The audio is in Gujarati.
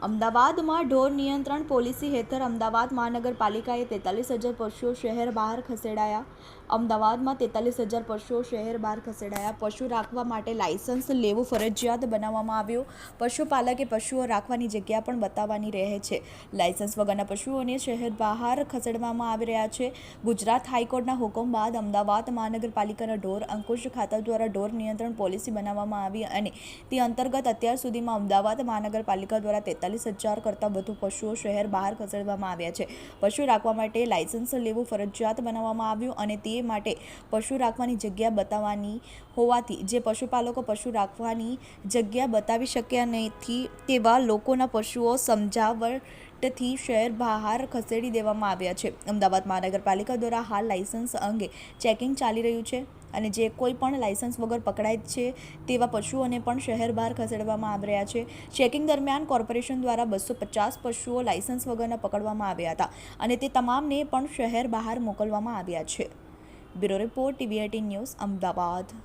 અમદાવાદમાં ઢોર નિયંત્રણ પોલિસી હેઠળ અમદાવાદ મહાનગરપાલિકાએ 43,000 પશુઓ શહેર બહાર ખસેડાયા. અમદાવાદમાં 43,000 પશુઓ શહેર બહાર ખસેડાયા. પશુ રાખવા માટે લાયસન્સ લેવું ફરજિયાત બનાવવામાં આવ્યું. પશુપાલકે પશુઓ રાખવાની જગ્યા પણ બતાવવાની રહે છે. લાયસન્સ વગરના પશુઓને શહેર બહાર ખસેડવામાં આવી રહ્યા છે. ગુજરાત હાઈકોર્ટના હુકમ બાદ અમદાવાદ મહાનગરપાલિકાના ઢોર અંકુશ ખાતા દ્વારા ઢોર નિયંત્રણ પોલિસી બનાવવામાં આવી અને તે અંતર્ગત અત્યાર સુધીમાં અમદાવાદ મહાનગરપાલિકા દ્વારા 43,000 કરતાં વધુ પશુઓ શહેર બહાર ખસેડવામાં આવ્યા છે. પશુ રાખવા માટે લાયસન્સ લેવું ફરજિયાત બનાવવામાં આવ્યું અને તે માટે પશુ રાખવાની જગ્યા બતાવવાની હોવાથી જે પશુપાલકો પશુ રાખવાની જગ્યા બતાવી શક્યા નથી તેવા લોકોના પશુઓ સમજાવટથી શહેર બહાર ખસેડી દેવામાં આવ્યા છે. અમદાવાદ મહાનગરપાલિકા દ્વારા હાલ લાયસન્સ અંગે ચેકિંગ ચાલી રહ્યું છે અને જે કોઈ પણ લાયસન્સ વગર પકડાય છે તેવા પશુઓને પણ શહેર બહાર ખસેડવામાં આવી રહ્યા છે. ચેકિંગ દરમિયાન કોર્પોરેશન દ્વારા 250 પશુઓ લાયસન્સ વગરના પકડવામાં આવ્યા હતા અને તે તમામને પણ શહેર બહાર મોકલવામાં આવ્યા છે. Bureau report, TV18 news, Ahmedabad.